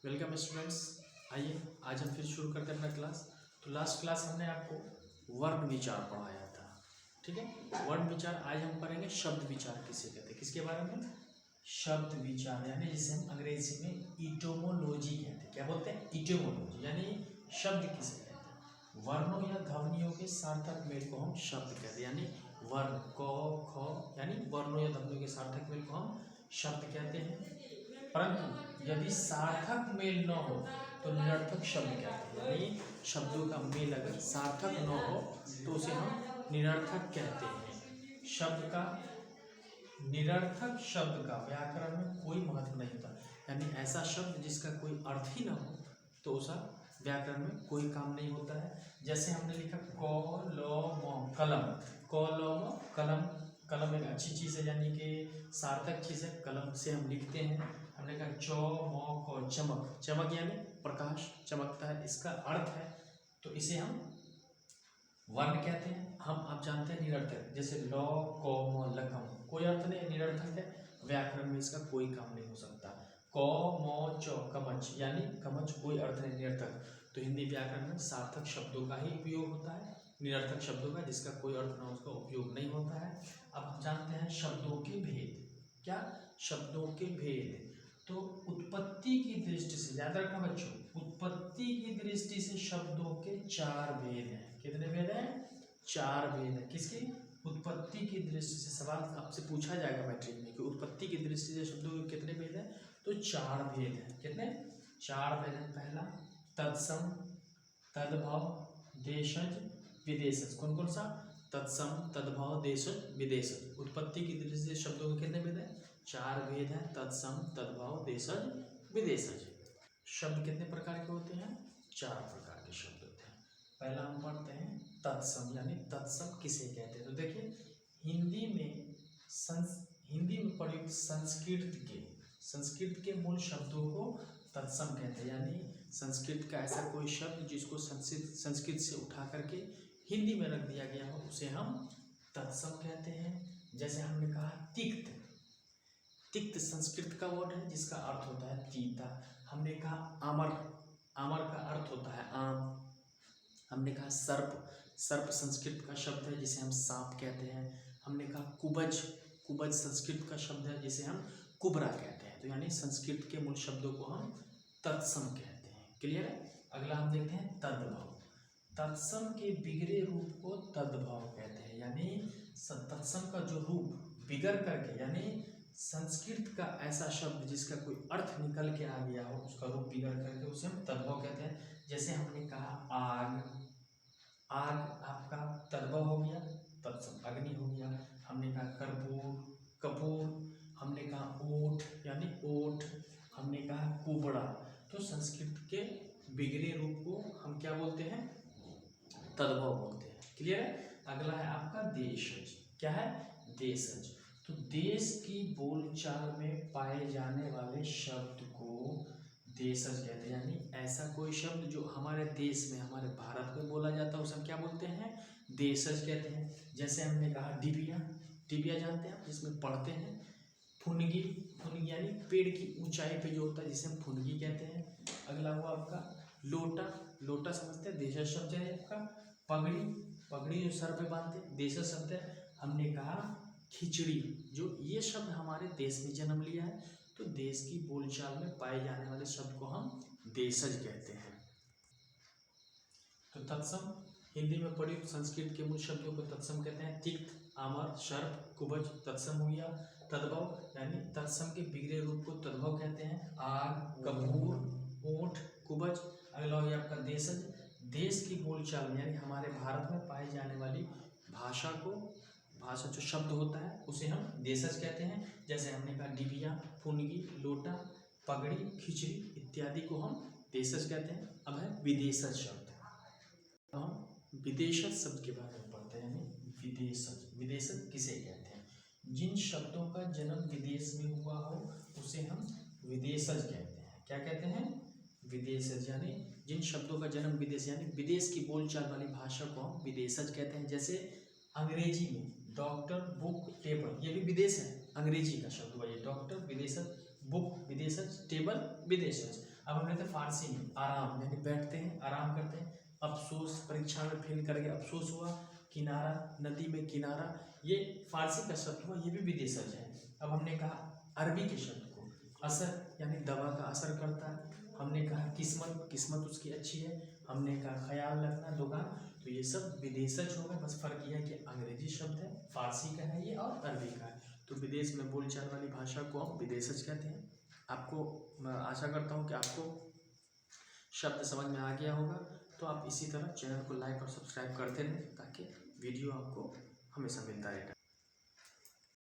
Welcome students. आइए आज हम फिर शुरू करते हैं अपना क्लास। तो लास्ट क्लास हमने आपको वर्ण विचार पढ़ाया था, ठीक है। वर्ण विचार आज हम पढ़ेंगे शब्द विचार किसे कहते हैं, किसके बारे में, शब्द विचार, यानी जिसे हम अंग्रेजी में इटोमोलॉजी कहते हैं। क्या बोलते हैं? इटोमोलॉजी, यानी शब्द किसे कहते हैं। वर्णों या ध्वनियों के सार्थक मेल को हम शब्द कहते हैं, यानी वर्ण क ख, यानी वर्णों या ध्वनियों के सार्थक मेल को हम शब्द कहते हैं। परंतु यदि सार्थक मेल न हो तो निरर्थक शब्द कहते हैं, यानी शब्दों का मेल अगर सार्थक न हो तो उसे हम निरर्थक कहते हैं। शब्द का निरर्थक शब्द का व्याकरण में कोई महत्व नहीं होता, यानी ऐसा शब्द जिसका कोई अर्थ ही ना हो तो उसका व्याकरण में कोई काम नहीं होता है। जैसे हमने लिखा कलम, कलम, कलम, कलम, कलम एक अच्छी चीज़ है, यानी कि सार्थक चीज़ है। कलम से हम लिखते हैं। हमने कहा चौक, चमक, चमक यानी प्रकाश चमकता है, इसका अर्थ है, तो इसे हम वर्ण कहते हैं। हम आप जानते हैं निरर्थक, जैसे लौ कौम लकम, कोई अर्थ नहीं, निरर्थक है, व्याकरण में इसका कोई काम नहीं हो सकता। कौ मौ चौ कमच, यानी कमच कोई अर्थ नहीं, निरर्थक। तो हिंदी व्याकरण में सार्थक शब्दों का ही उपयोग होता है, निरर्थक शब्दों का जिसका कोई अर्थ ना उसका उपयोग नहीं होता है। अब हम जानते हैं शब्दों के भेद। क्या? शब्दों के भेद। तो उत्पत्ति की दृष्टि से, याद रखना बच्चों, उत्पत्ति की दृष्टि से शब्दों के चार भेद हैं। कितने भेद हैं? चार भेद हैं। किसकी? उत्पत्ति की दृष्टि से। सवाल आपसे पूछा जाएगा मैट्रिक में कि उत्पत्ति की दृष्टि से शब्दों के कितने भेद हैं, तो चार भेद हैं। कितने? चार भेद हैं। पहला तत्सम, तद्भव, देशज, विदेशज। कौन कौन सा? तत्सम, तद्भव, देशज, विदेशज। उत्पत्ति की दृष्टि से शब्दों के कितने भेद हैं? चार भेद हैं। तत्सम, तद्भव, देशज, विदेशज। शब्द कितने प्रकार के होते हैं? चार प्रकार के शब्द होते हैं। पहला हम पढ़ते हैं तत्सम, यानी तत्सम किसे कहते हैं। तो देखिए हिंदी में प्रयुक्त संस्कृत के मूल शब्दों को तत्सम कहते हैं, यानी संस्कृत का ऐसा कोई शब्द जिसको संस्कृत से उठा करके हिंदी में रख दिया गया हो उसे हम तत्सम कहते हैं। जैसे हमने कहा तिक्त, तिक्त संस्कृत का वर्ड है जिसका अर्थ होता है तीता। हमने कहा अमर, अमर का अर्थ होता है आम। हमने कहा सर्प, सर्प संस्कृत का शब्द है जिसे हम सांप कहते हैं। हमने कहा कुबज, कुबज संस्कृत का शब्द है जिसे हम कुबरा कहते हैं। तो यानी संस्कृत के मूल शब्दों को हम तत्सम कहते हैं। क्लियर है? अगला हम देखते हैं तद्भव। तत्सम के बिगड़े रूप को तद्भव कहते हैं, यानी तत्सम का जो रूप बिगड़ करके, यानी संस्कृत का ऐसा शब्द जिसका कोई अर्थ निकल के आ गया हो, उसका रूप बिगड़ करके उसे हम तद्भव कहते हैं। जैसे हमने कहा आग, आग आपका तद्भव हो गया, तत्सम अग्नि हो गया। हमने कहा कर्पूर, कपूर। हमने कहा ओठ, यानी ओठ। हमने कहा कुबड़ा। तो संस्कृत के बिगड़े रूप को हम क्या बोलते हैं? तद्भव बोलते हैं। क्लियर है? अगला है आपका देशज। क्या है? देशज। तो देश की बोलचाल में पाए जाने वाले शब्द को देशज कहते हैं, यानी ऐसा कोई शब्द जो हमारे देश में, हमारे भारत में बोला जाता है उसे हम क्या बोलते हैं? देशज कहते हैं। जैसे हमने कहा डिबिया, डिबिया जानते हैं आप, जिसमें पढ़ते हैं। फुनगी, फुनगी यानी पेड़ की ऊंचाई पे जो होता है जिसे हम फुनगी कहते हैं। अगला हुआ आपका लोटा, लोटा समझते हैं, देशज शब्द है आपका। पगड़ी, पगड़ी जो सर पे बांधते हैं, देशज शब्द है। हमने कहा खिचड़ी, जो ये शब्द हमारे देश में जन्म लिया है, तो देश की बोलचाल में पाए जाने वाले शब्द को हम देशज कहते हैं। तो तत्सम हिंदी में प्रयुक्त संस्कृत के मूल शब्दों को तत्सम कहते हैं। तिक्त, अमर, सर्प, कुबज तत्सम हो गया। तद्भव यानी तत्सम के बिगड़े रूप को तद्भव कहते हैं। आग, कपूर, ऊंट, कुबज। अगला हो गया आपका देशज, देश की बोलचाल में, यानी हमारे भारत में पाई जाने वाली भाषा को, भाषा जो शब्द होता है उसे हम देशज कहते हैं। जैसे हमने कहा डिबिया, फुनगी, लोटा, पगड़ी, खिचड़ी इत्यादि को हम देशज कहते हैं। अब है विदेशज शब्द। हम विदेशज शब्द के बारे में पढ़ते हैं, यानी विदेशज, विदेशज किसे कहते हैं? जिन शब्दों का जन्म विदेश में हुआ हो उसे हम विदेशज कहते हैं। क्या कहते हैं? विदेशज, यानी जिन शब्दों का जन्म विदेश, यानी विदेश की बोलचाल वाली भाषा को हम विदेशज कहते हैं। जैसे अंग्रेजी में डॉक्टर, बुक, टेबल, ये भी विदेश है, अंग्रेजी का शब्द हुआ ये। डॉक्टर विदेशज, बुक विदेशज, टेबल विदेशज। अब हम लेते हैं फारसी में आराम, यानी बैठते हैं आराम करते हैं। अफसोस, परीक्षा में फेल करके अफसोस हुआ। किनारा, नदी में किनारा, ये फारसी का शब्द हुआ, ये भी विदेशज है। अब हमने कहा अरबी के शब्द को, असर यानी दवा का असर करता है। हमने कहा किस्मत, किस्मत उसकी अच्छी है। हमने कहा ख्याल रखना, दुकान, तो ये सब विदेशज हो गए। बस फर्क यह है कि अंग्रेजी शब्द है, फारसी का है ये और अरबी का है। तो विदेश में बोलचाल वाली भाषा को हम विदेशज कहते हैं। आपको मैं आशा करता हूँ कि आपको शब्द समझ में आ गया होगा। तो आप इसी तरह चैनल को लाइक और सब्सक्राइब करते रहें ताकि वीडियो आपको हमेशा मिलता रहेगा।